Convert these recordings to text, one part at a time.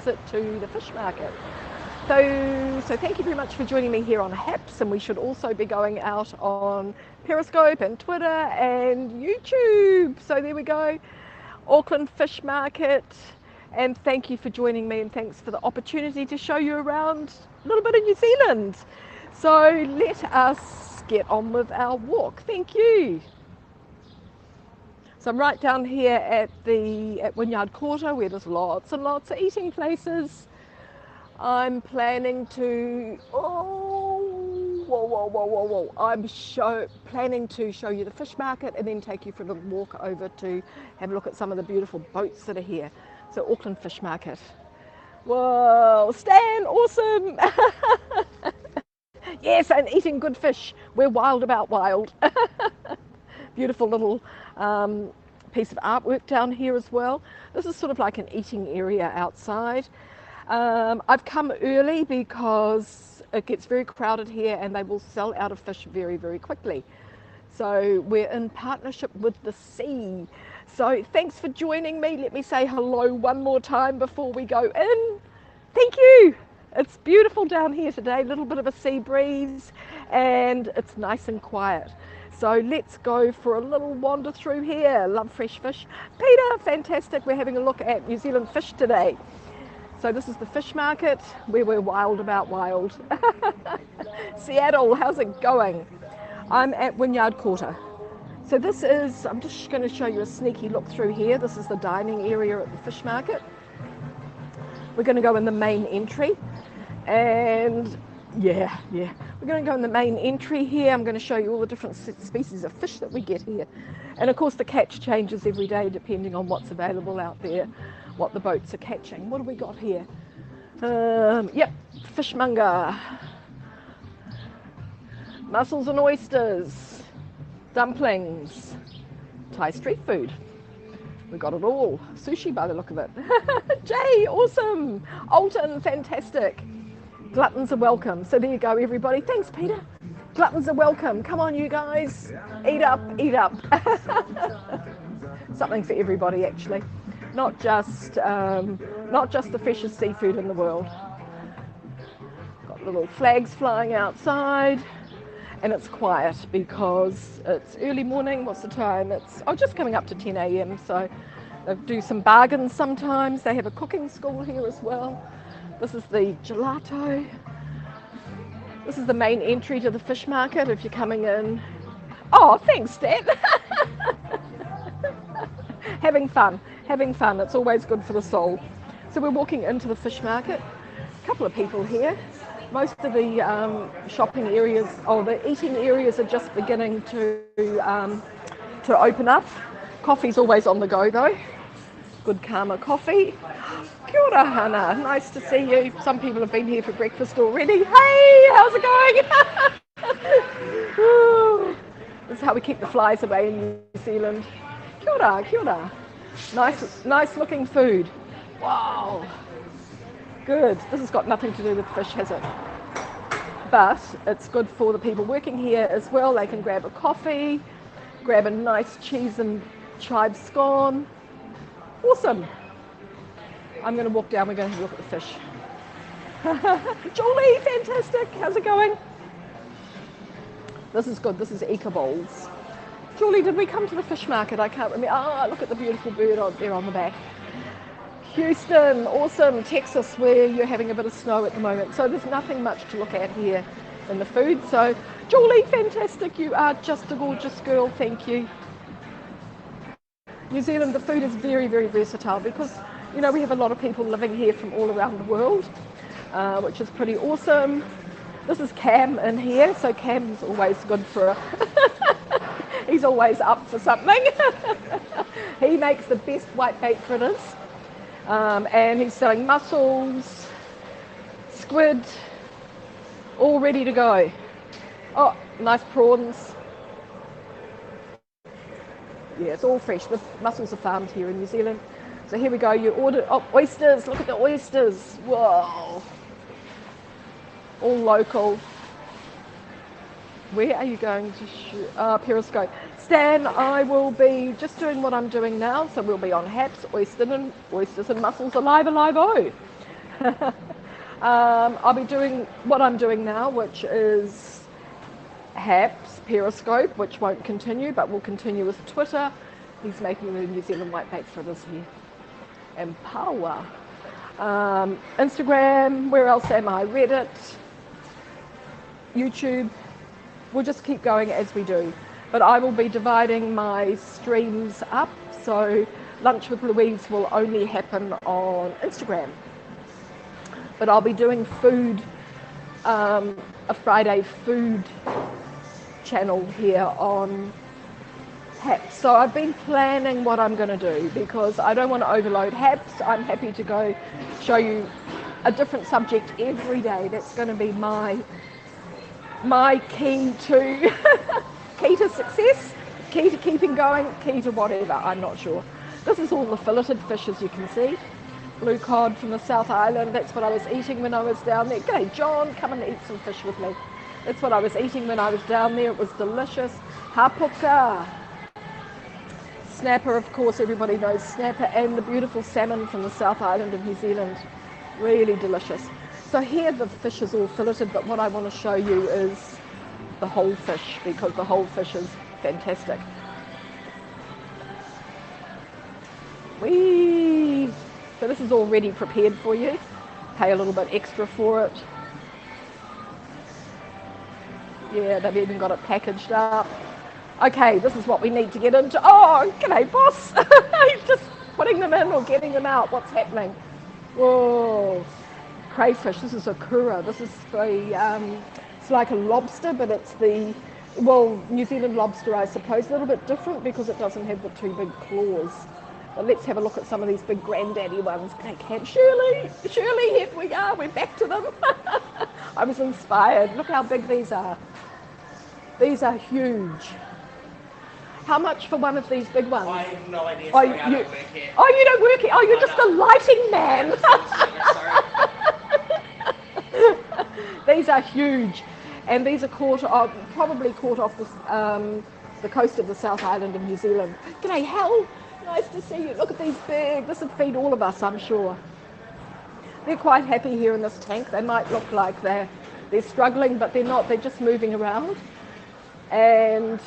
visit to the fish market. So thank you very much for joining me here on HAPS, and we should also be going out on Periscope and Twitter and YouTube. So there we go, Auckland Fish Market, and thank you for joining me, and thanks for the opportunity to show you around a little bit of New Zealand. So let us get on with our walk. Thank you. So I'm right down here at Wynyard Quarter, where there's lots and lots of eating places. I'm planning to, planning to show you the fish market and then take you for a little walk over to have a look at some of the beautiful boats that are here. So Auckland Fish Market. Whoa, Stan, awesome. Yes, and eating good fish. We're wild about wild. Beautiful little piece of artwork down here as well. This is sort of like an eating area outside. I've come early because it gets very crowded here and they will sell out of fish very, very quickly. So we're in partnership with the sea. So thanks for joining me. Let me say hello one more time before we go in. Thank you. It's beautiful down here today, a little bit of a sea breeze, and it's nice and quiet. So let's go for a little wander through here. Love fresh fish. Peter, fantastic. We're having a look at New Zealand fish today. So this is the fish market where we're wild about wild. Seattle, how's it going? I'm at Wynyard Quarter. So this is, I'm just going to show you a sneaky look through here. This is the dining area at the fish market. We're going to go in the main entry, and yeah, we're going to go in the main entry here. I'm going to show you all the different species of fish that we get here. And of course the catch changes every day depending on what's available out there, what the boats are catching. What have we got here? Yep, fishmonger. Mussels and oysters, dumplings, Thai street food. We got it all. Sushi by the look of it. Jay, awesome. Alton, fantastic. Gluttons are welcome. So there you go, everybody. Thanks, Peter. Gluttons are welcome. Come on, you guys. Eat up, eat up. Something for everybody, actually. Not just the freshest seafood in the world. Got little flags flying outside. And it's quiet because it's early morning. What's the time? It's just coming up to 10 a.m. So they do some bargains sometimes. They have a cooking school here as well. This is the gelato. This is the main entry to the fish market if you're coming in. Oh, thanks, Stan. Having fun. It's always good for the soul. So we're walking into the fish market. A couple of people here. Most of the shopping areas, the eating areas are just beginning to open up. Coffee's always on the go though. Good Karma coffee. Kia ora, Hannah. Nice to see you. Some people have been here for breakfast already. Hey, how's it going? This is how we keep the flies away in New Zealand. Kia ora. Nice looking food. Wow. Good. This has got nothing to do with fish, has it? But it's good for the people working here as well. They can grab a coffee, grab a nice cheese and chive scone. Awesome. I'm going to walk down. We're going to have a look at the fish. Julie, fantastic. How's it going? This is good. This is Eka Bowls. Julie, did we come to the fish market? I can't remember. Ah, look at the beautiful bird out there on the back. Houston, awesome. Texas, where you're having a bit of snow at the moment. So there's nothing much to look at here in the food. So Julie, fantastic. You are just a gorgeous girl. Thank you. New Zealand, the food is very, very versatile because, you know, we have a lot of people living here from all around the world, which is pretty awesome. This is Cam in here. So Cam's always good for he's always up for something. He makes the best whitebait fritters. And he's selling mussels, squid, all ready to go. Oh, nice prawns. Yeah, it's all fresh. The mussels are farmed here in New Zealand. So here we go. You order oysters. Look at the oysters. Whoa. All local. Where are you going to shoot? Periscope. Stan, I will be just doing what I'm doing now. So we'll be on HAPS, oysters and mussels, alive, oh. I'll be doing what I'm doing now, which is HAPS, Periscope, which won't continue, but will continue with Twitter. He's making the New Zealand whiteback fritters here. And Power. Instagram, where else am I? Reddit, YouTube. We'll just keep going as we do. But I will be dividing my streams up, so Lunch with Louise will only happen on Instagram. But I'll be doing food, a Friday food channel here on HAPS. So I've been planning what I'm going to do because I don't want to overload HAPS. I'm happy to go show you a different subject every day. That's going to be my key to key to success, key to keeping going, key to whatever. I'm not sure. This is all the filleted fish, as you can see. Blue cod from the South Island. That's what I was eating when I was down there. G'day, John. Come and eat some fish with me. That's what I was eating when I was down there. It was delicious. Hapuka. Snapper, of course, everybody knows snapper, and the beautiful salmon from the South Island of New Zealand. Really delicious. So here the fish is all filleted, but what I want to show you is the whole fish, because the whole fish is fantastic. Whee! So this is already prepared for you. Pay a little bit extra for it. Yeah, they've even got it packaged up. Okay, this is what we need to get into. Oh, g'day, boss. Just putting them in or getting them out. What's happening? Whoa. Crayfish. This is a kura. This is the, it's like a lobster, but it's the, well, New Zealand lobster, I suppose. A little bit different because it doesn't have the two big claws. But let's have a look at some of these big granddaddy ones. Shirley, here we are. We're back to them. I was inspired. Look how big these are. These are huge. How much for one of these big ones? I have no idea. Oh, Sorry, I don't work here. Oh, you don't work here? Oh, you're just a lighting man. These are huge. And these are probably caught off the coast of the South Island of New Zealand. G'day, Hal. Nice to see you. Look at these big. This would feed all of us, I'm sure. They're quite happy here in this tank. They might look like they're struggling, but they're not. They're just moving around. And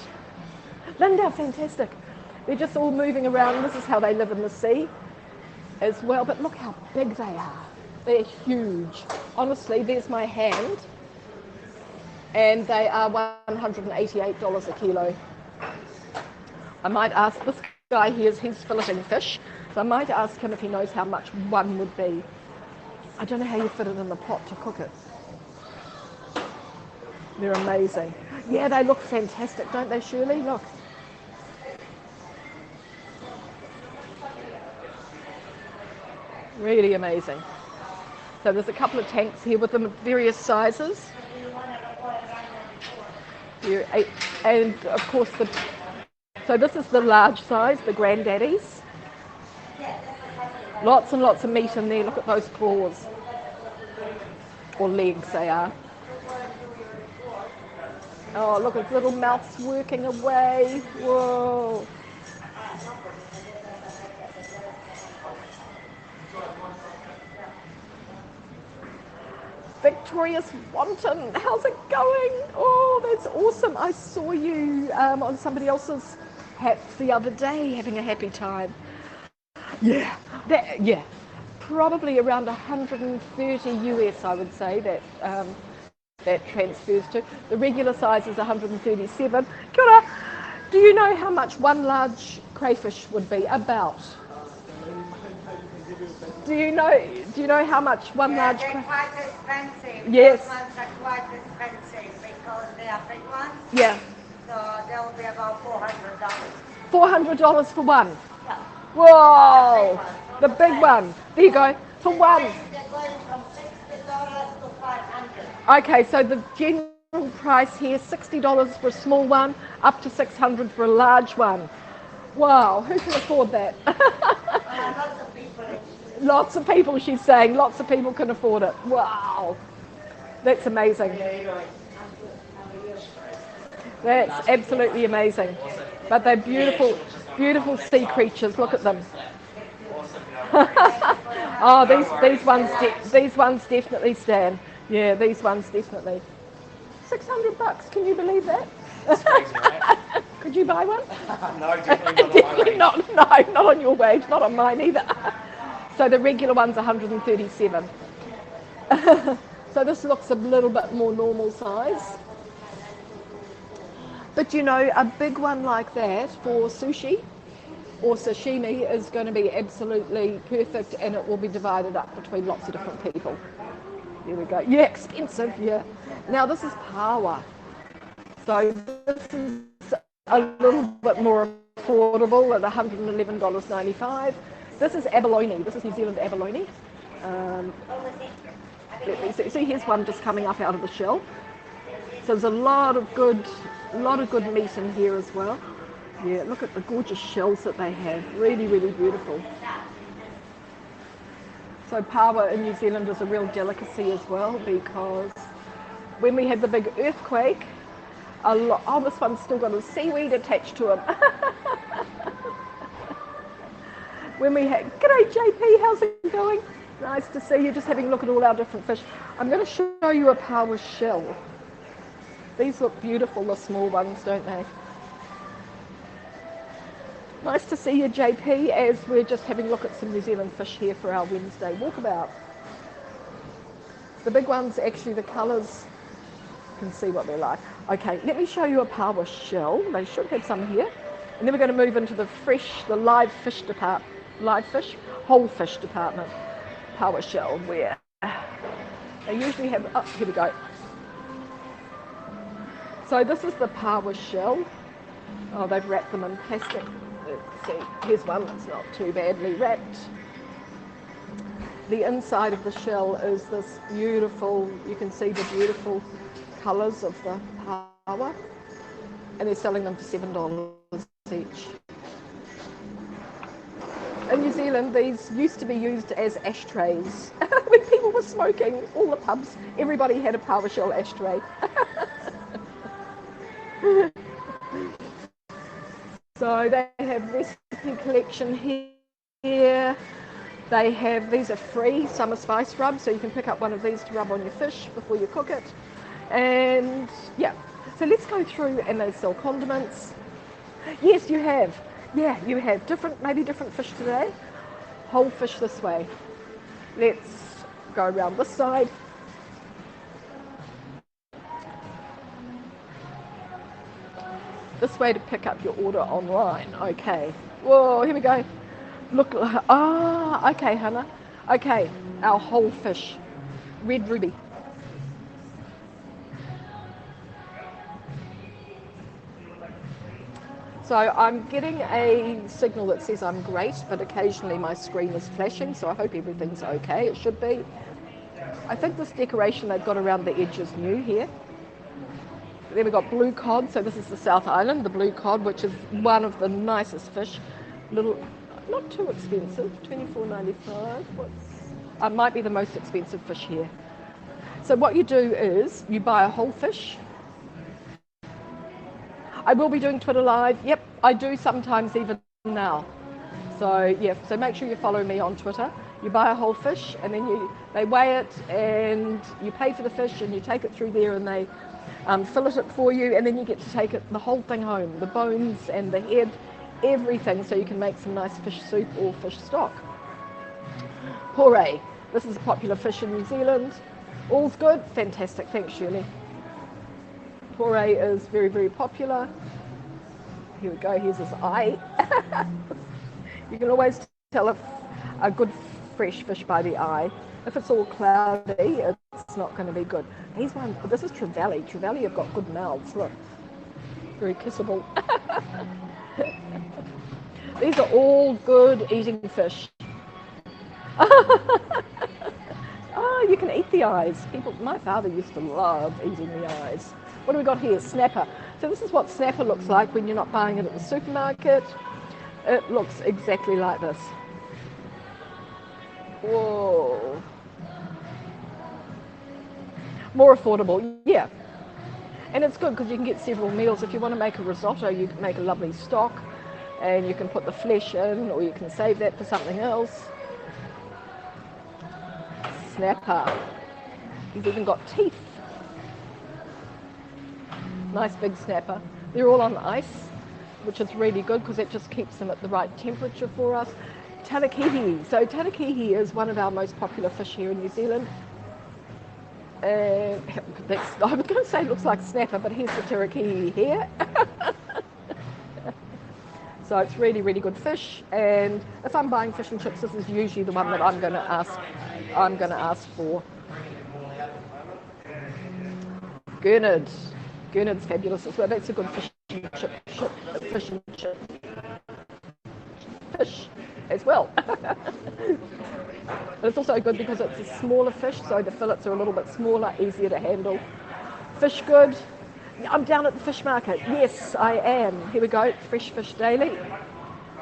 Linda, fantastic. They're just all moving around. This is how they live in the sea as well. But look how big they are. They're huge. Honestly, there's my hand. And they are $188 a kilo. I might ask this guy here, he's filleting fish. So I might ask him if he knows how much one would be. I don't know how you fit it in the pot to cook it. They're amazing. Yeah, they look fantastic, don't they, Shirley? Look. Really amazing. So there's a couple of tanks here with them of various sizes. And of course, so this is the large size, the granddaddies. Lots and lots of meat in there. Look at those claws. Or legs they are. Oh, look, his little mouth's working away. Whoa. Victorious Wanton, how's it going? Oh, that's awesome. I saw you on somebody else's hats the other day having a happy time. Yeah, probably around 130 US, I would say, that transfers to. The regular size is 137. Kia ora. Do you know how much one large crayfish would be? About. Do you know how much one large crayfish? They're quite expensive. Yes. Those ones are quite expensive because they are big ones. Yeah. So they'll be about $400. $400 for one. Yeah. Whoa! The big one. There you go. For one. They're going from $60 to $500. Okay, so the general price here, $60 for a small one, up to $600 for a large one. Wow, who can afford that? Lots of people. Lots of people, she's saying. Lots of people can afford it. Wow. That's amazing. That's absolutely amazing. But they're beautiful, beautiful sea creatures. Look at them. Oh, these ones definitely stand. Yeah, these ones definitely. $600. Can you believe that? It's crazy, right? Could you buy one? No, definitely not on my Definitely range. not. No, not on your wage. Not on mine either. So the regular one's 137. So this looks a little bit more normal size. But you know, a big one like that for sushi or sashimi is going to be absolutely perfect, and it will be divided up between lots of different people. There we go. Yeah, expensive, yeah. Now this is pawa. So this is a little bit more affordable at $111.95. This is abalone. This is New Zealand abalone. Um, let me see. See, here's one just coming up out of the shell. So there's a lot of good meat in here as well. Yeah, look at the gorgeous shells that they have. Really, really beautiful. So pawa in New Zealand is a real delicacy as well, because when we had the big earthquake, oh, this one's still got a seaweed attached to it. When we had, g'day JP, how's it going? Nice to see you, just having a look at all our different fish. I'm going to show you a pawa shell. These look beautiful, the small ones, don't they? Nice to see you, JP, as we're just having a look at some New Zealand fish here for our Wednesday walkabout. The big ones, actually, the colours, you can see what they're like. Okay, let me show you a pawa shell. They should have some here. And then we're going to move into the live fish department, whole fish department. Pawa shell, where they usually have, oh, here we go. So this is the pawa shell. Oh, they've wrapped them in plastic. Let's see, here's one that's not too badly wrapped. The inside of the shell is this beautiful, you can see the beautiful colours of the pawa, and they're selling them for $7 each. In New Zealand, these used to be used as ashtrays. When people were smoking, all the pubs, everybody had a pawa shell ashtray. So they have recipe collection here. They have, these are free summer spice rubs, so you can pick up one of these to rub on your fish before you cook it. And yeah, so let's go through, and they sell condiments. Yes, you have. Yeah, you have maybe different fish today. Whole fish this way. Let's go around this side. This way to pick up your order online. Okay. Whoa, here we go. Look, okay, Hannah. Okay, our whole fish. Red ruby. So I'm getting a signal that says I'm great, but occasionally my screen is flashing, so I hope everything's okay. It should be. I think this decoration they've got around the edge is new here. Then we've got blue cod, so this is the South Island, the blue cod, which is one of the nicest fish. Little, not too expensive, $24.95. Might be the most expensive fish here. So what you do is you buy a whole fish. I will be doing Twitter Live. Yep, I do sometimes even now. So yeah, so make sure you follow me on Twitter. You buy a whole fish, and then they weigh it, and you pay for the fish, and you take it through there, and they fillet it for you, and then you get to take the whole thing home, the bones and the head, everything, so you can make some nice fish soup or fish stock. Pore, this is a popular fish in New Zealand. All's good? Fantastic, thanks Shirley. Pore is very, very popular. Here we go, here's his eye. You can always tell a good fresh fish by the eye. If it's all cloudy, it's not going to be good. These ones, this is trevally. Trevally have got good mouths, look. Very kissable. These are all good eating fish. Oh, you can eat the eyes. My father used to love eating the eyes. What do we got here? Snapper. So this is what snapper looks like when you're not buying it at the supermarket. It looks exactly like this. Whoa. More affordable, yeah. And it's good because you can get several meals. If you want to make a risotto, you can make a lovely stock, and you can put the flesh in, or you can save that for something else. snapper. He's even got teeth. Nice big snapper. They're all on ice, which is really good because it just keeps them at the right temperature for us. Tarakihi. So tarakihi is one of our most popular fish here in New Zealand. I was going to say it looks like snapper, but here's the tarakihi here. So it's really, really good fish. And if I'm buying fish and chips, this is usually the one that I'm going to ask for. Gurnard. Gurnard's fabulous as well. That's a good fish and chip fish as well. But it's also good because it's a smaller fish, so the fillets are a little bit smaller, easier to handle. Fish good. I'm down at the fish market. Yes, I am. Here we go. Fresh Fish Daily.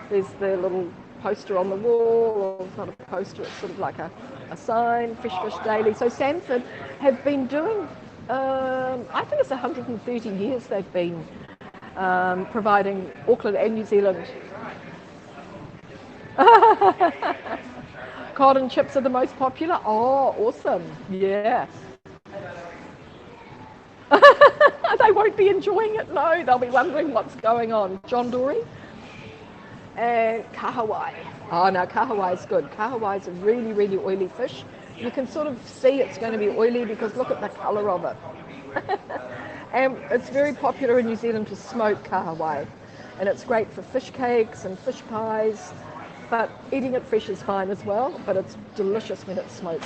There's the little poster on the wall. Or it's not a poster, it's sort of like a sign. Fresh Fish Daily. So Sanford have been doing, I think it's 130 years they've been providing Auckland and New Zealand. Cod and chips are the most popular. Oh, awesome. Yeah. They won't be enjoying it, no. They'll be wondering what's going on. John Dory and kahawai. Oh, no, kahawai is good. Kahawai is a really, really oily fish. You can sort of see it's going to be oily because look at the colour of it. And it's very popular in New Zealand to smoke kahawai. And it's great for fish cakes and fish pies. But eating it fresh is fine as well, but it's delicious when it's smoked.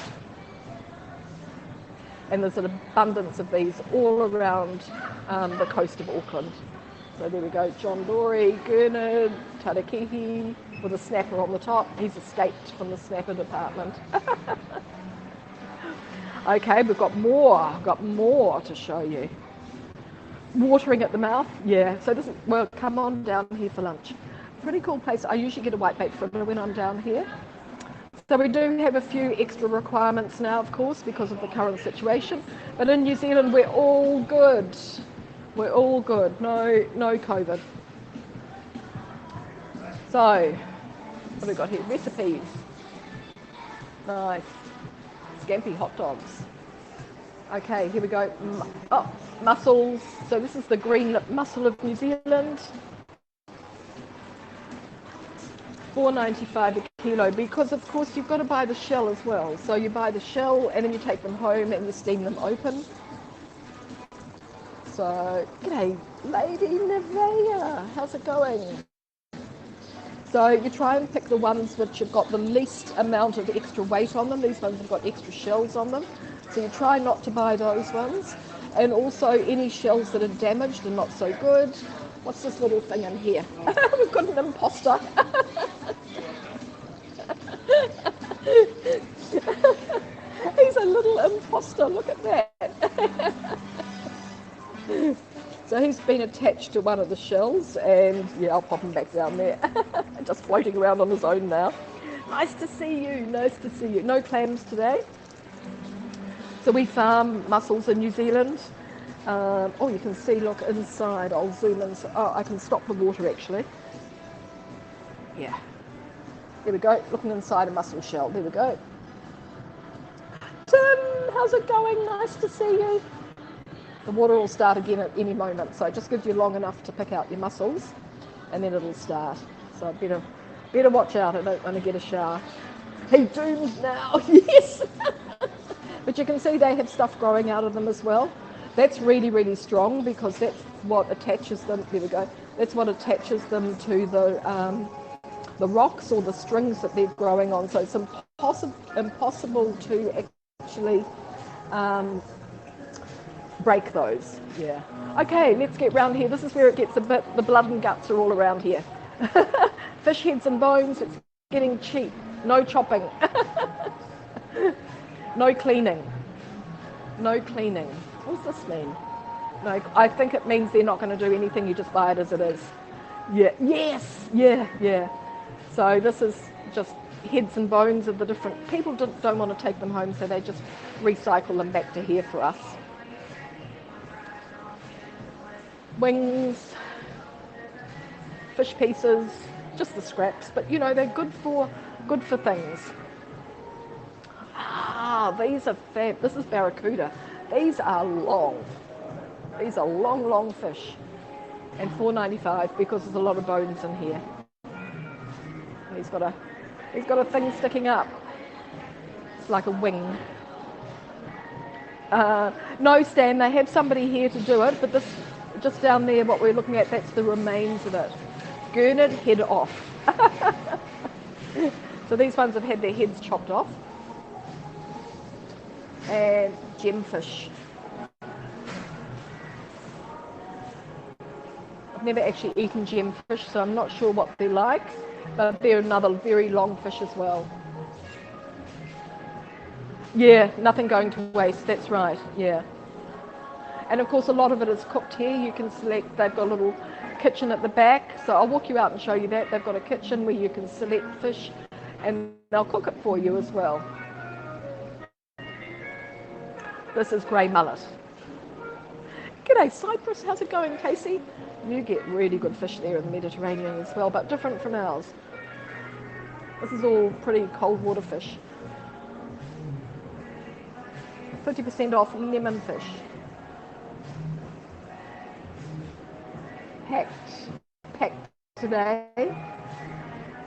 And there's an abundance of these all around the coast of Auckland. So there we go, John Dory, Gurnard, Tarakihi, with a snapper on the top. He's escaped from the snapper department. Okay, we've got more to show you. Watering at the mouth, yeah. So this is, well, come on down here for lunch. Pretty cool place. I usually get a whitebait fritter when I'm down here. So we do have a few extra requirements now, of course, because of the current situation. But in New Zealand, we're all good. We're all good. No COVID. So, what have we got here? Recipes. Nice. Scampi hot dogs. Okay, here we go. Oh, mussels. So this is the green lip mussel of New Zealand. $4.95 a kilo, because of course you've got to buy the shell as well. So you buy the shell and then you take them home and you steam them open. So, g'day Lady Nevaeh, how's it going? So you try and pick the ones which have got the least amount of extra weight on them. These ones have got extra shells on them. So you try not to buy those ones. And also any shells that are damaged and not so good. What's this little thing in here? We've got an imposter. He's a little imposter, look at that. So he's been attached to one of the shells and yeah, I'll pop him back down there. Just floating around on his own now. Nice to see you, nice to see you. No clams today. So we farm mussels in New Zealand. Oh, you can see, look, inside. I'll zoom in. Oh, I can stop the water, actually. Yeah. There we go. Looking inside a mussel shell. There we go. Tim, how's it going? Nice to see you. The water will start again at any moment, so it just gives you long enough to pick out your mussels, and then it'll start. So better watch out. I don't want to get a shower. He doomed now. Yes. But you can see they have stuff growing out of them as well. That's really, really strong because that's what attaches them. There we go. That's what attaches them to the rocks or the strings that they're growing on. So it's impossible to actually break those. Yeah. Okay, let's get round here. This is where it gets a bit. The blood and guts are all around here. Fish heads and bones. It's getting cheap. No chopping. No cleaning. No cleaning. What does this mean? No, I think it means they're not going to do anything. You just buy it as it is. Yeah. Yes. Yeah. So this is just heads and bones of the different. People don't want to take them home, so they just recycle them back to here for us. Wings, fish pieces, just the scraps. But you know they're good for things. Wow, these are fab. This is barracuda. These are long. These are long, long fish. And $4.95 because there's a lot of bones in here. And he's got a thing sticking up. It's like a wing. No, Stan, they have somebody here to do it, but this, just down there, what we're looking at, that's the remains of it. Gurnard head off. So these ones have had their heads chopped off. And gemfish. I've never actually eaten gemfish, so I'm not sure what they're like, but they're another very long fish as well. Yeah, nothing going to waste, that's right, yeah. And of course a lot of it is cooked here. You can select, they've got a little kitchen at the back, so I'll walk you out and show you that. They've got a kitchen where you can select fish and they'll cook it for you as well. This is grey mullet. G'day Cyprus, how's it going, Casey? You get really good fish there in the Mediterranean as well, but different from ours. This is all pretty cold water fish. 50% off lemon fish. Packed today.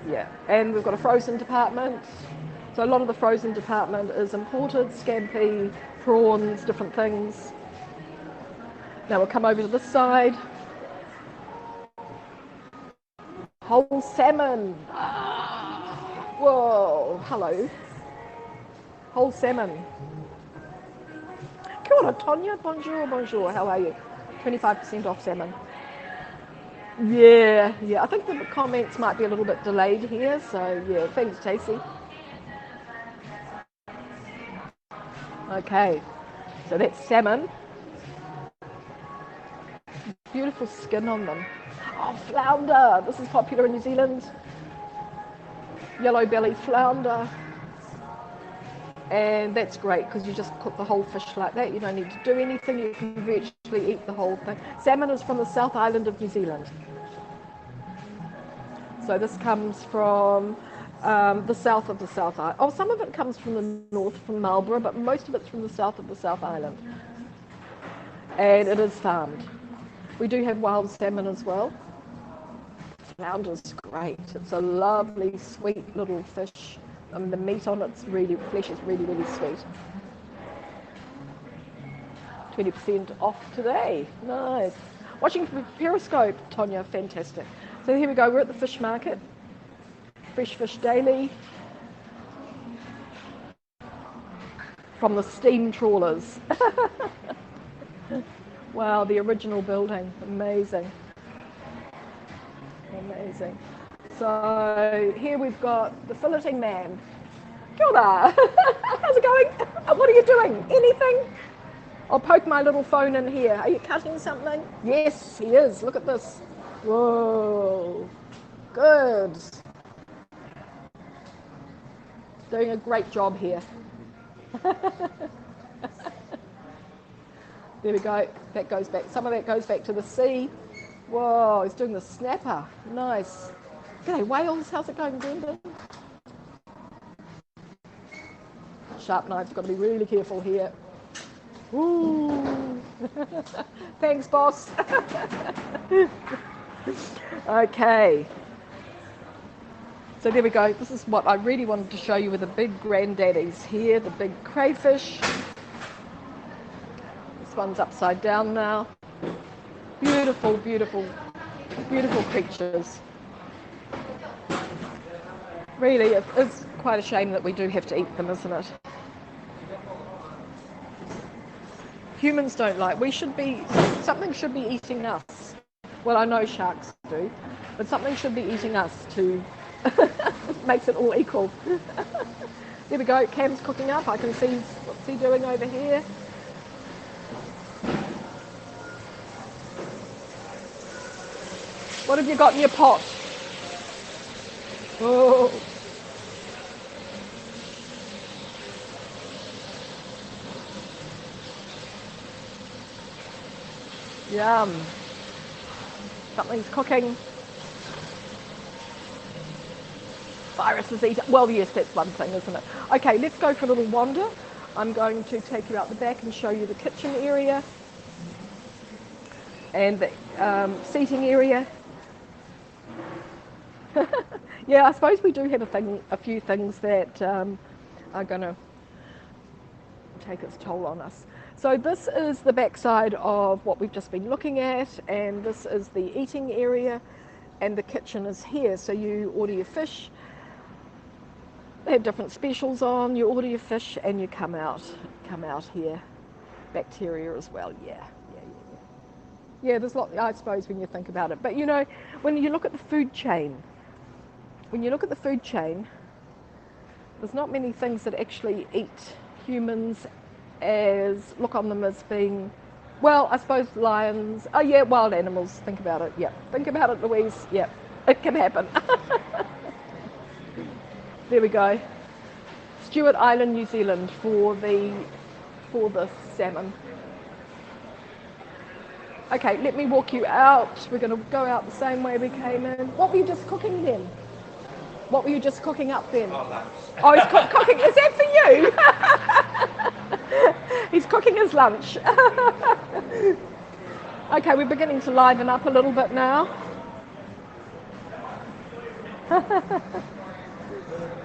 Yeah, and we've got a frozen department. So a lot of the frozen department is imported, scampi, prawns, different things. Now we'll come over to this side. Whole salmon. Whoa, hello. Whole salmon. Kia ora, Tonya. Bonjour, bonjour. How are you? 25% off salmon. Yeah. I think the comments might be a little bit delayed here, so yeah, thanks, Casey. Okay, so that's salmon. Beautiful skin on them. Oh, flounder. This is popular in New Zealand. Yellow belly flounder. And that's great because you just cook the whole fish like that. You don't need to do anything. You can virtually eat the whole thing. Salmon is from the South Island of New Zealand. So this comes from the south of the South Island. Oh, some of it comes from the north, from Marlborough, but most of it's from the south of the South Island. And it is farmed. We do have wild salmon as well. Flounder's great. It's a lovely, sweet little fish. The meat on its flesh is really, really sweet. 20% off today. Nice. Watching from Periscope, Tonya, fantastic. So here we go, we're at the fish market. Fresh Fish Daily. From the steam trawlers. Wow, the original building. Amazing. Amazing. So here we've got the filleting man. Kia ora. How's it going? What are you doing? Anything? I'll poke my little phone in here. Are you cutting something? Yes, he is. Look at this. Whoa. Good. Doing a great job here. There we go. That goes back. Some of that goes back to the sea. Whoa, he's doing the snapper. Nice. G'day, Wales. How's it going, Brendan? Sharp knives. Got to be really careful here. Ooh. Thanks, boss. Okay. So there we go. This is what I really wanted to show you with the big granddaddies here, the big crayfish. This one's upside down now. Beautiful, beautiful, beautiful creatures. Really, it's quite a shame that we do have to eat them, isn't it? Humans don't like. Something should be eating us. Well, I know sharks do, but something should be eating us to makes it all equal. There we go. Cam's cooking up. I can see what's he doing over here. What have you got in your pot? Oh. Yum. Something's cooking. Viruses eat. Well, yes, that's one thing, isn't it? Okay, let's go for a little wander. I'm going to take you out the back and show you the kitchen area and the seating area. Yeah, I suppose we do have a few things that are going to take its toll on us. So this is the backside of what we've just been looking at, and this is the eating area, and the kitchen is here. So you order your fish, they have different specials on, you order your fish and you come out here. Bacteria as well, yeah. Yeah, there's a lot, I suppose, when you think about it. But you know, when you look at the food chain, there's not many things that actually eat humans as look on them as being, well, I suppose lions, oh yeah, wild animals, think about it, yeah. Think about it, Louise, yeah, it can happen. There we go. Stewart Island, New Zealand for the salmon. Okay, let me walk you out. We're going to go out the same way we came in. What were you just cooking then? What were you just cooking up then? Oh, he's cooking. Is that for you? He's cooking his lunch. Okay, we're beginning to liven up a little bit now.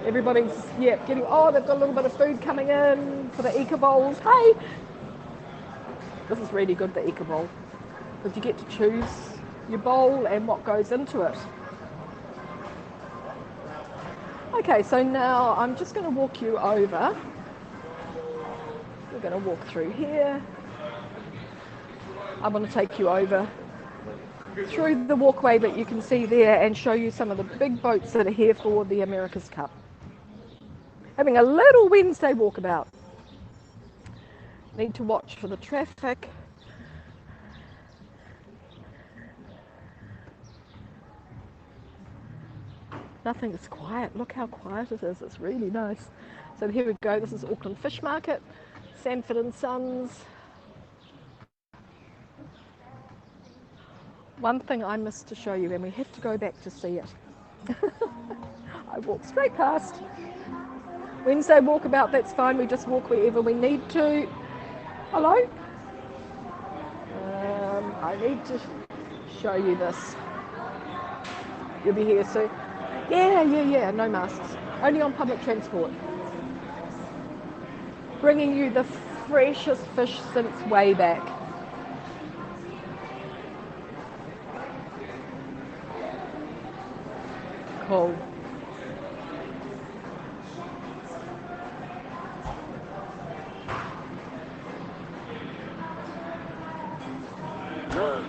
Everybody's, yeah, getting, oh, they've got a little bit of food coming in for the Eka bowls. Hey! This is really good, the Eka bowl, because you get to choose your bowl and what goes into it. Okay, so now I'm just going to walk you over. We're going to walk through here. I want to take you over through the walkway that you can see there and show you some of the big boats that are here for the America's Cup. Having a little Wednesday walkabout. Need to watch for the traffic. Nothing is quiet. Look how quiet it is. It's really nice. So here we go. This is Auckland Fish Market, Sanford and Sons. One thing I missed to show you, and we have to go back to see it. I walked straight past. Wednesday walkabout, that's fine. We just walk wherever we need to. Hello? I need to show you this. You'll be here soon. Yeah, no masks. Only on public transport. Bringing you the freshest fish since way back. Cool.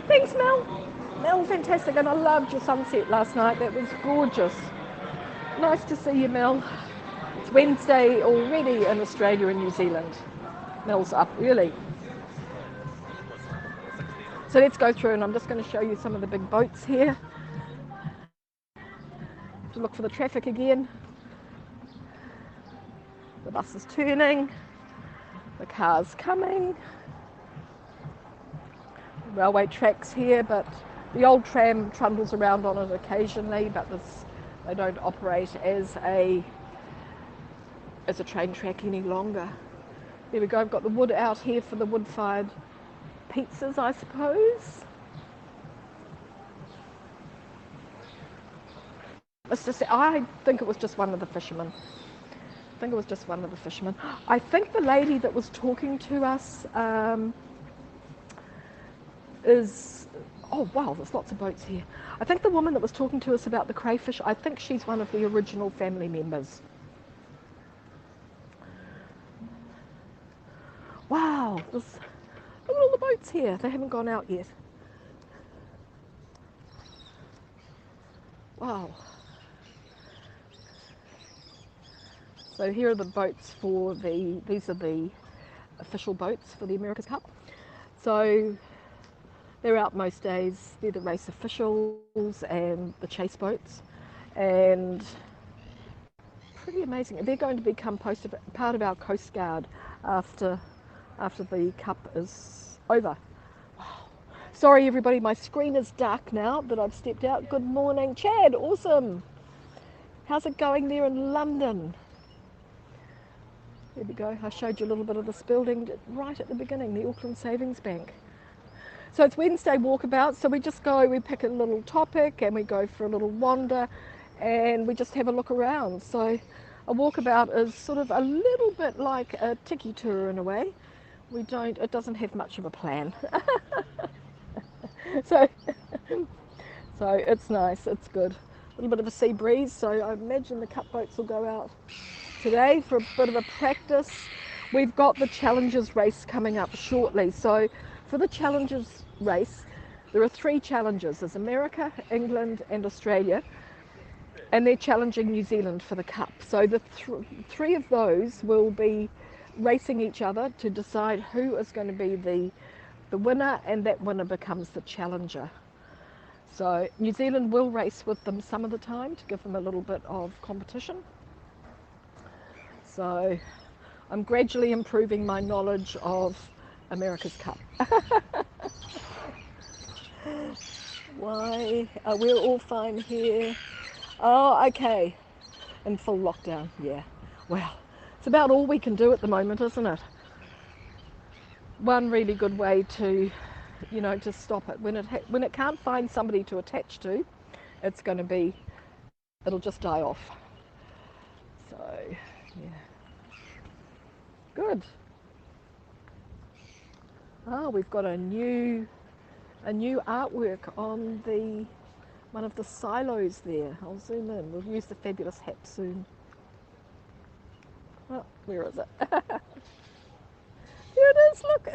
Thanks, Mel. Mel, fantastic, and I loved your sunset last night. That was gorgeous. Nice to see you, Mel. It's Wednesday already in Australia and New Zealand. Mel's up early. So let's go through, and I'm just going to show you some of the big boats here. To look for the traffic again. The bus is turning. The car's coming. Railway tracks here, but the old tram trundles around on it occasionally, but they don't operate as a train track any longer. There we go. I've got the wood out here for the wood-fired pizzas, I suppose. I think it was just one of the fishermen. I think the lady that was talking to us is, oh wow, there's lots of boats here. I think the woman that was talking to us about the crayfish, I think she's one of the original family members. Wow, look at all the boats here. They haven't gone out yet. Wow. So here are the boats for these are the official boats for the America's Cup. So they're out most days. They're the race officials and the chase boats, and pretty amazing. They're going to become part of our Coast Guard after the Cup is over. Wow. Sorry everybody, my screen is dark now that I've stepped out. Good morning, Chad. Awesome. How's it going there in London? There we go. I showed you a little bit of this building right at the beginning, the Auckland Savings Bank. So it's Wednesday walkabout, so we just go, we pick a little topic and we go for a little wander and we just have a look around. So a walkabout is sort of a little bit like a tiki tour in a way. It doesn't have much of a plan. so, so it's nice, it's good. A little bit of a sea breeze, so I imagine the cup boats will go out today for a bit of a practice. We've got the Challengers race coming up shortly. So for the Challengers race, there are 3 challengers. There's America, England and Australia, and they're challenging New Zealand for the cup. So the 3 of those will be racing each other to decide who is going to be the winner, and that winner becomes the challenger. So New Zealand will race with them some of the time to give them a little bit of competition. So I'm gradually improving my knowledge of America's Cup. Why? We're all fine here. Oh, okay. In full lockdown, yeah. Well, it's about all we can do at the moment, isn't it? One really good way to, to stop it. When it can't find somebody to attach to, it'll just die off. So, yeah. Good. Oh, we've got a new artwork on one of the silos there. I'll zoom in. We'll use the fabulous hat soon. Oh, where is it? Here it is. Look,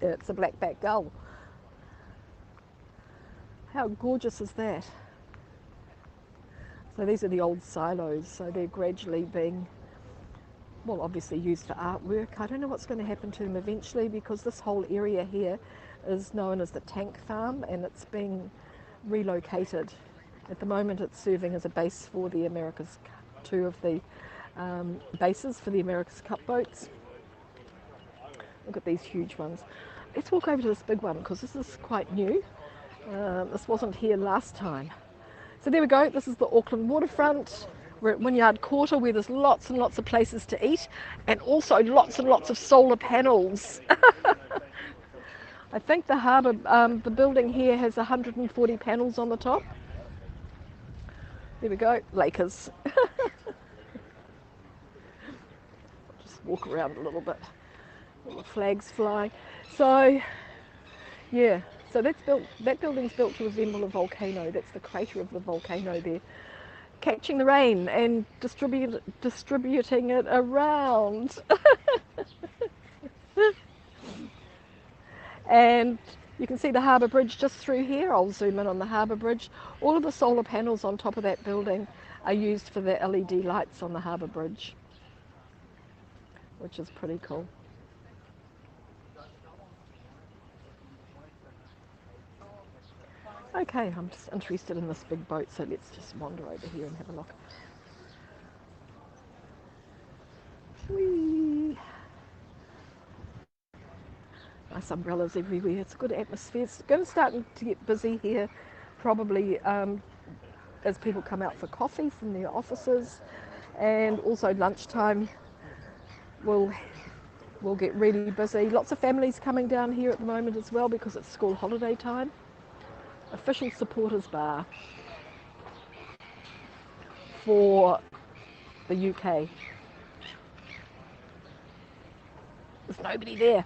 it's a black-backed gull. How gorgeous is that? So these are the old silos. So they're gradually being, well, obviously used for artwork. I don't know what's going to happen to them eventually, because this whole area here is known as the tank farm and it's being relocated. At the moment it's serving as a base for the America's Cup, 2 of the bases for the America's Cup boats. Look at these huge ones. Let's walk over to this big one because this is quite new. This wasn't here last time. So there we go, this is the Auckland waterfront. We're at Wynyard Quarter, where there's lots and lots of places to eat and also lots and lots of solar panels. I think the harbour, the building here has 140 panels on the top. There we go, Lakers. Just walk around a little bit. Little flags flying. So, yeah, so that building's built to resemble a volcano. That's the crater of the volcano there, catching the rain and distributing it around. And you can see the harbour bridge just through here. I'll zoom in on the harbour bridge. All of the solar panels on top of that building are used for the LED lights on the harbour bridge, which is pretty cool. Okay, I'm just interested in this big boat, so let's just wander over here and have a look. Whee! Nice umbrellas everywhere. It's a good atmosphere. It's going to start to get busy here, probably as people come out for coffee from their offices, and also lunchtime will get really busy. Lots of families coming down here at the moment as well because it's school holiday time. Official supporters bar for the UK. There's nobody there.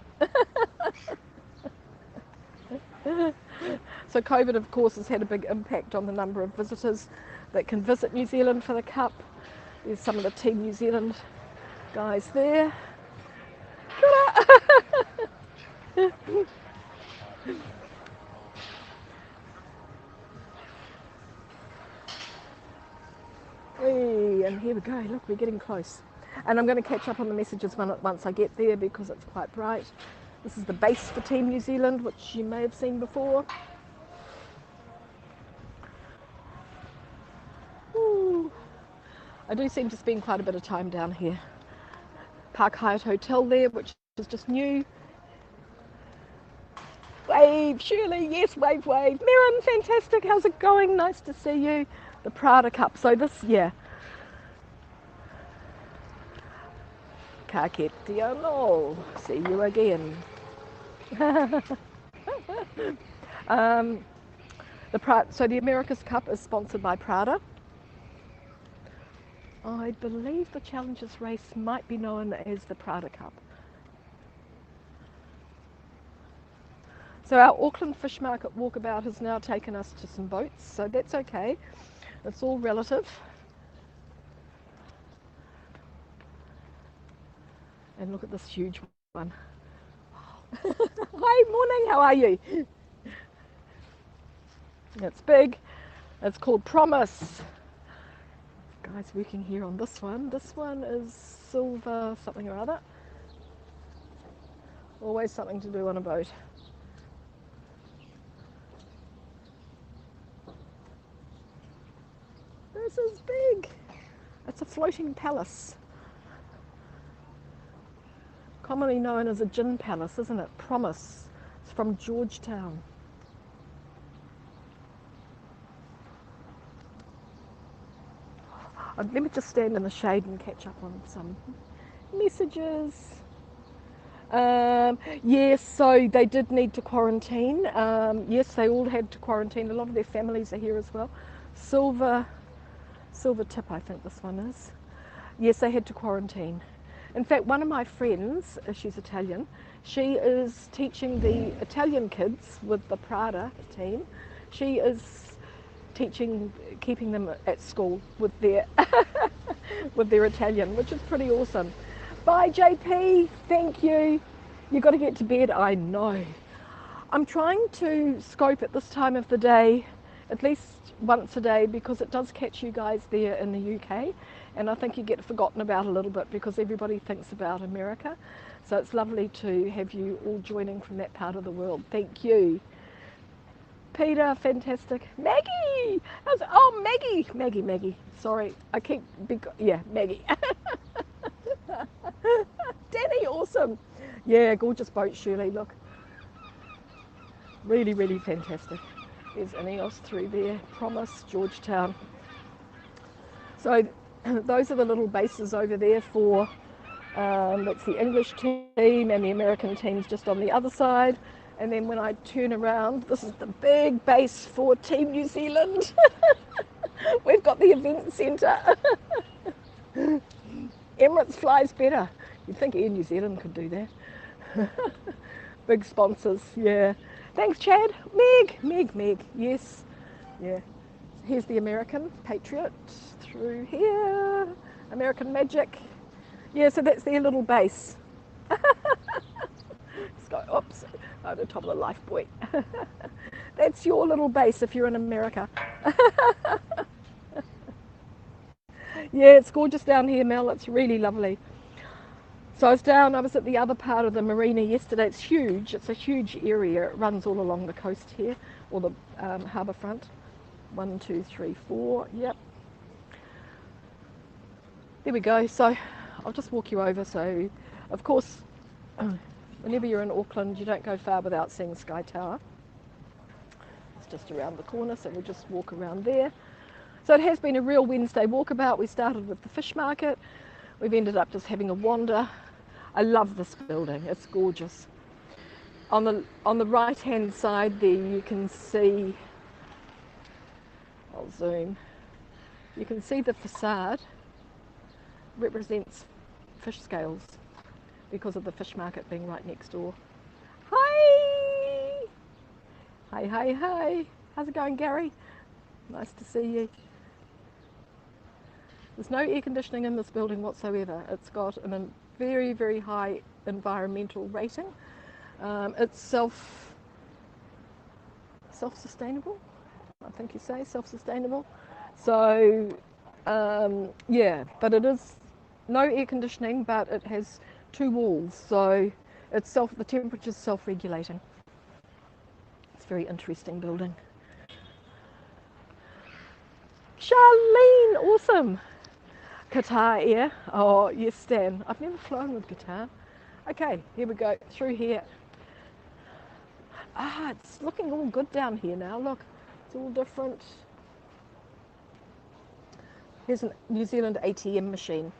So COVID, of course, has had a big impact on the number of visitors that can visit New Zealand for the Cup. There's some of the Team New Zealand guys there. And here we go, look, we're getting close. And I'm going to catch up on the messages once I get there because it's quite bright. This is the base for Team New Zealand, which you may have seen before. Ooh. I do seem to spend quite a bit of time down here. Park Hyatt Hotel there, which is just new. Wave, Shirley, yes, wave, wave. Miriam, fantastic, how's it going? Nice to see you. The Prada Cup, so this, yeah. Ka kite anō. See you again. So the America's Cup is sponsored by Prada. I believe the Challengers race might be known as the Prada Cup. So our Auckland Fish Market walkabout has now taken us to some boats, so that's okay. It's all relative. And look at this huge one. Hi, morning, how are you? It's big. It's called Promise. Guys working here on this one. This one is silver something or other. Always something to do on a boat. This is big. It's a floating palace. Commonly known as a gin palace, isn't it? Promise. It's from Georgetown. Let me just stand in the shade and catch up on some messages. Yes, so they did need to quarantine. Yes, they all had to quarantine. A lot of their families are here as well. Silver tip, I think this one is. Yes, they had to quarantine. In fact, one of my friends, she's Italian, she is teaching the Italian kids with the Prada team. She is teaching, keeping them at school with their with their Italian, which is pretty awesome. Bye, JP. Thank you. You got to get to bed. I know. I'm trying to scope at this time of the day, at least once a day, because it does catch you guys there in the UK, and I think you get forgotten about a little bit because everybody thinks about America. So it's lovely to have you all joining from that part of the world. Thank you. Peter, fantastic. Maggie! Oh, Maggie. Sorry, I keep, yeah, Maggie. Danny, awesome. Yeah, gorgeous boat, Shirley, look. Really, really fantastic. There's Ineos through there. Promise, Georgetown. So those are the little bases over there for, that's the English team, and the American team's just on the other side. And then when I turn around, this is the big base for Team New Zealand. We've got the event centre. Emirates flies better. You'd think Air New Zealand could do that. Big sponsors, yeah. Thanks, Chad. Meg, yes. Yeah. Here's the American Patriot through here. American Magic. Yeah, so that's their little base. Just go, oops, over the top of the life buoy. That's your little base if you're in America. Yeah, it's gorgeous down here, Mel. It's really lovely. So I was at the other part of the marina yesterday. It's huge. It's a huge area. It runs all along the coast here, or the harbour front. 1, 2, 3, 4. Yep. There we go. So I'll just walk you over. So, of course, whenever you're in Auckland, you don't go far without seeing Sky Tower. It's just around the corner, so we'll just walk around there. So it has been a real Wednesday walkabout. We started with the fish market. We've ended up just having a wander. I love this building. It's gorgeous. On the right-hand side there, you can see, I'll zoom, you can see the facade represents fish scales because of the fish market being right next door. Hi! Hi. How's it going, Gary? Nice to see you. There's no air conditioning in this building whatsoever. It's got a very, very high environmental rating. It's self-sustainable, I think you say, self-sustainable. So, yeah, but it is no air conditioning, but it has 2 walls, so it's the temperature's self-regulating. It's a very interesting building. Charlene, awesome. Qatar Air. Oh, yes, Stan. I've never flown with Qatar. Okay, here we go. Through here. It's looking all good down here now. Look, it's all different. Here's a New Zealand ATM machine.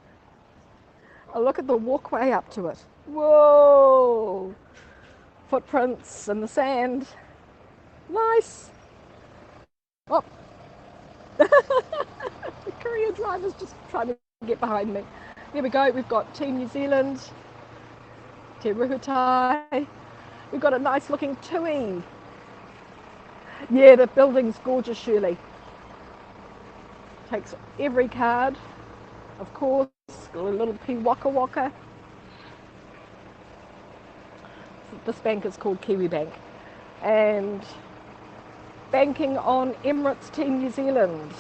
Oh, look at the walkway up to it. Whoa! Footprints in the sand. Nice. Oh, the courier driver's just trying to get behind me. There we go. We've got Team New Zealand, Te Ruhutai. We've got a nice looking tui. Yeah, the building's gorgeous, Shirley. Takes every card, of course. Got a little P Waka Waka. This bank is called Kiwi Bank. And banking on Emirates Team New Zealand,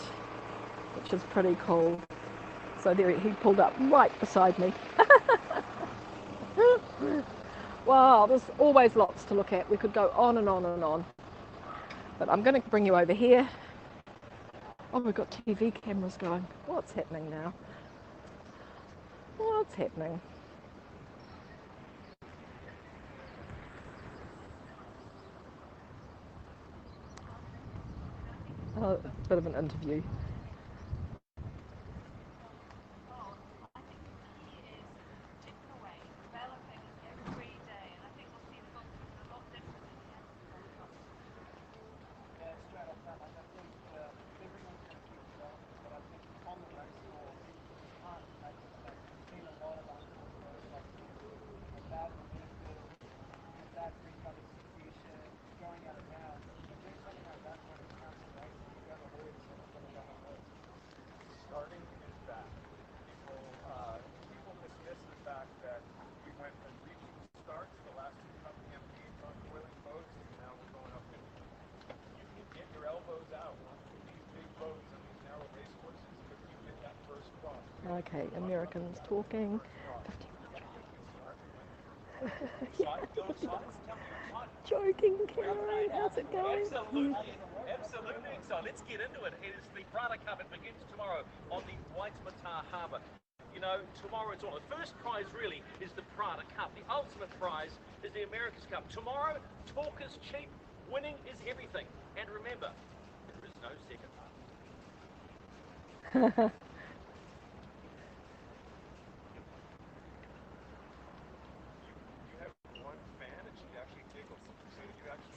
which is pretty cool. So there he pulled up right beside me. Wow, there's always lots to look at. We could go on and on and on. But I'm going to bring you over here. Oh, we've got TV cameras going. What's happening now? What's happening? Oh, a bit of an interview. Okay, Americans talking. 50 Joking, Karen. How's it going? Absolutely, absolutely excited. Let's get into it. It is the Prada Cup. It begins tomorrow on the Waitemata Harbour. You know, tomorrow it's all. The first prize really is the Prada Cup. The ultimate prize is the America's Cup. Tomorrow, talk is cheap. Winning is everything. And remember, there is no second.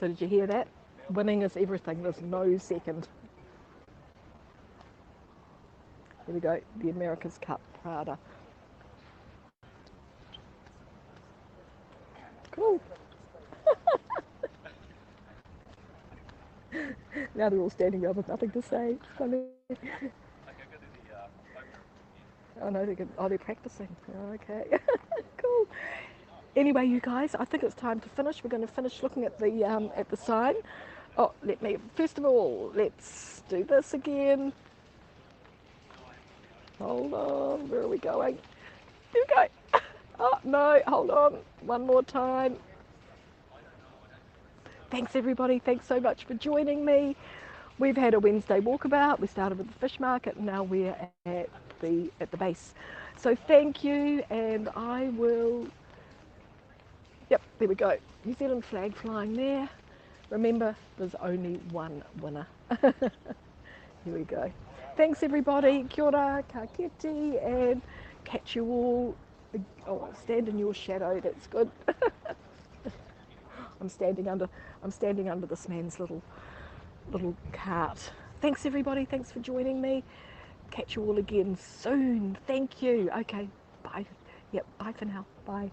So did you hear that? Winning is everything. There's no second. Here we go. The America's Cup Prada. Cool. Now they're all standing around with nothing to say. It's funny. Oh no, they're practicing. Okay. Cool. Anyway, you guys, I think it's time to finish. We're going to finish looking at the sign. Oh, first of all, let's do this again. Hold on, where are we going? Here we go. Oh no, hold on, one more time. Thanks everybody, thanks so much for joining me. We've had a Wednesday walkabout. We started with the fish market and now we're at the base. So thank you, and I will. Yep, there we go. New Zealand flag flying there. Remember, there's only one winner. Here we go. Thanks everybody. Kia ora, ka kite, and catch you all. Oh, I'll stand in your shadow. That's good. I'm standing under this man's little cart. Thanks everybody. Thanks for joining me. Catch you all again soon. Thank you. Okay. Bye. Yep. Bye for now. Bye.